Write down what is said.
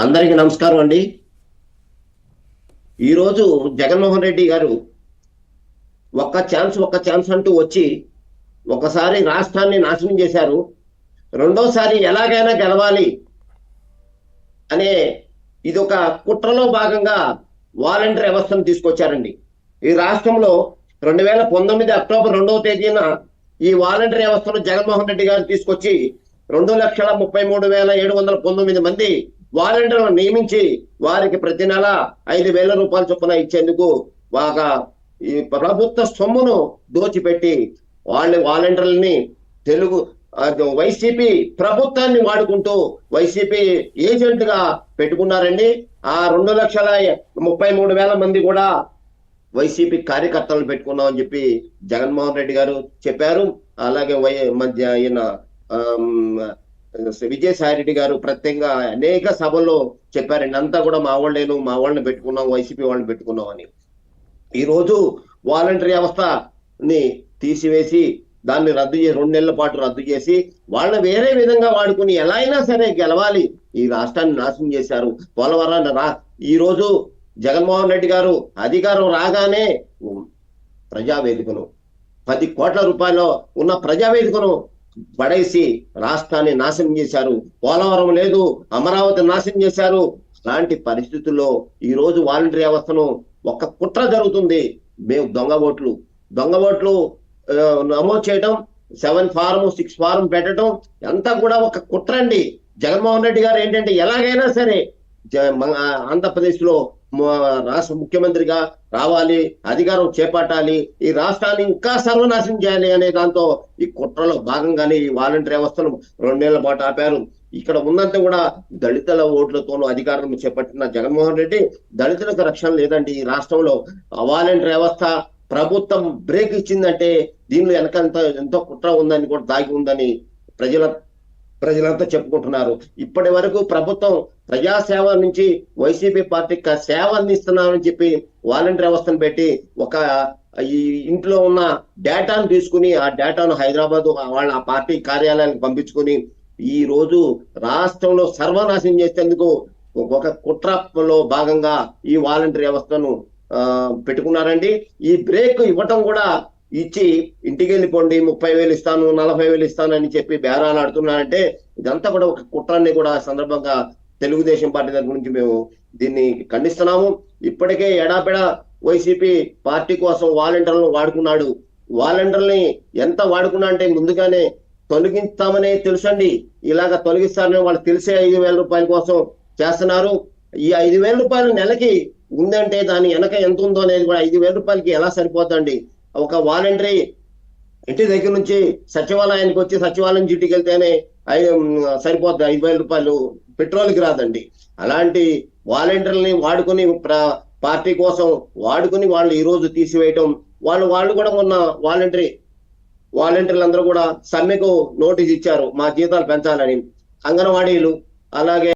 అందరికీ నమస్కారం అండి. ఈరోజు జగన్మోహన్ రెడ్డి గారు ఒక్క ఛాన్స్ అంటూ వచ్చి ఒకసారి రాష్ట్రాన్ని నాశనం చేశారు. రెండోసారి ఎలాగైనా గెలవాలి అనే ఇదొక కుట్రలో భాగంగా వాలంటీర్ వ్యవస్థను తీసుకొచ్చారండి. ఈ రాష్ట్రంలో 2019 అక్టోబర్ 2వ తేదీన ఈ వాలంటీర్ వ్యవస్థను జగన్మోహన్ రెడ్డి గారు తీసుకొచ్చి 2,33,719 మంది వాలంటీర్లను నియమించి వారికి ప్రతి నెల 5,000 రూపాయల చొప్పున ఇచ్చేందుకు ఒక ఈ ప్రభుత్వ సొమ్మును దోచిపెట్టి వాలంటీర్లని తెలుగు వైసీపీ ప్రభుత్వాన్ని వాడుకుంటూ వైసీపీ ఏజెంట్ గా పెట్టుకున్నారండి. ఆ 2,33,000 మంది కూడా వైసీపీ కార్యకర్తలను పెట్టుకున్నామని చెప్పి జగన్మోహన్ రెడ్డి గారు చెప్పారు. అలాగే ఈయన విజయసాయి రెడ్డి గారు ప్రత్యేకంగా అనేక సభల్లో చెప్పారండి. అంతా కూడా మా వాళ్ళని పెట్టుకున్నాం, వైసీపీ వాళ్ళని పెట్టుకున్నాం అని. ఈ రోజు వాలంటరీ వ్యవస్థని తీసివేసి దాన్ని రద్దు చేసి 2 నెలల పాటు రద్దు చేసి వాళ్ళని వేరే విధంగా వాడుకుని ఎలా అయినా సరే గెలవాలి ఈ రాష్ట్రాన్ని నాశనం చేశారు. పోలవరాన్ని ఈ రోజు జగన్మోహన్ రెడ్డి గారు అధికారం రాగానే ప్రజావేదికను 10 కోట్ల రూపాయలు ఉన్న ప్రజావేదికను పడేసి రాష్ట్రాన్ని నాశనం చేశారు. పోలవరం లేదు, అమరావతి నాశనం చేశారు. అలాంటి పరిస్థితుల్లో ఈ రోజు వాలంటరీ వ్యవస్థను ఒక కుట్ర జరుగుతుంది. మేము దొంగ ఓట్లు నమోదు చేయడం, 7 ఫారం 6 ఫారం పెట్టడం అంతా కూడా ఒక కుట్ర అండి. జగన్మోహన్ రెడ్డి గారు ఏంటంటే ఎలాగైనా సరే ఆంధ్రప్రదేశ్ లో రాష్ట్ర ముఖ్యమంత్రిగా రావాలి, అధికారం చేపట్టాలి, ఈ రాష్ట్రాన్ని ఇంకా సర్వనాశనం చేయాలి అనే దాంతో ఈ కుట్రలో భాగంగానే ఈ వాలంటీర్ వ్యవస్థను 2 నెలల పాటు ఆపారు. ఇక్కడ ఉన్నంత కూడా దళితుల ఓట్లతోనూ అధికారం చేపట్టిన జగన్మోహన్ రెడ్డి దళితులకు రక్షణ లేదండి. ఈ రాష్ట్రంలో వాలంటీర్ వ్యవస్థ ప్రభుత్వం బ్రేక్ ఇచ్చిందంటే దీనిలో వెనకంత ఎంతో కుట్ర ఉందని కూడా దాగి ఉందని ప్రజలంతా చెప్పుకుంటున్నారు. ఇప్పటి వరకు ప్రభుత్వం ప్రజాసేవ నుంచి వైసీపీ పార్టీకి సేవ అందిస్తున్నామని చెప్పి వాలంటీర్ వ్యవస్థను పెట్టి ఒక ఈ ఇంట్లో ఉన్న డేటాను తీసుకుని ఆ డేటాను హైదరాబాద్ వాళ్ళ ఆ పార్టీ కార్యాలయానికి పంపించుకుని ఈ రోజు రాష్ట్రంలో సర్వనాశనం చేసేందుకు ఒక కుట్రలో భాగంగా ఈ వాలంటీర్ వ్యవస్థను పెట్టుకున్నారండి. ఈ బ్రేక్ ఇవ్వటం కూడా ఇచ్చి ఇంటికి వెళ్ళిపోండి, 30,000 ఇస్తాను, 40,000 ఇస్తాను అని చెప్పి బేరాలు ఆడుతున్నారంటే ఇదంతా కూడా ఒక కుట్రాన్ని కూడా సందర్భంగా తెలుగుదేశం పార్టీ దగ్గర నుంచి మేము దీన్ని ఖండిస్తున్నాము. ఇప్పటికే ఎడాపెడా వైసీపీ పార్టీ కోసం వాలంటీర్లను వాడుకున్నాడు. వాలంటీర్ని ఎంత వాడుకున్నా అంటే ముందుగానే తొలగిస్తామనే తెలుసండి. ఇలాగ తొలగిస్తారని వాళ్ళు తెలిసే 5,000 రూపాయల కోసం చేస్తున్నారు. ఈ 5,000 రూపాయలు నెలకి ఉందంటే దాని వెనక ఎంత ఉందో అనేది కూడా 5,000 రూపాయలకి ఎలా సరిపోతుందండి. ఒక వాలంటరీ ఇంటి దగ్గర నుంచి సచివాలయానికి వచ్చి సచివాలయం నుంచి ఇంటికి వెళ్తేనే సరిపోద్ది. 5,000 రూపాయలు పెట్రోల్కి రాదండి. అలాంటి వాలంటీర్లని వాడుకుని పార్టీ కోసం వాడుకుని వాళ్ళు ఈ రోజు తీసివేయటం, వాళ్ళు కూడా మొన్న వాలంటీర్లు అందరూ కూడా సమ్మెకు నోటీస్ ఇచ్చారు, మా జీతాలు పెంచాలని. అంగన్వాడీలు అలాగే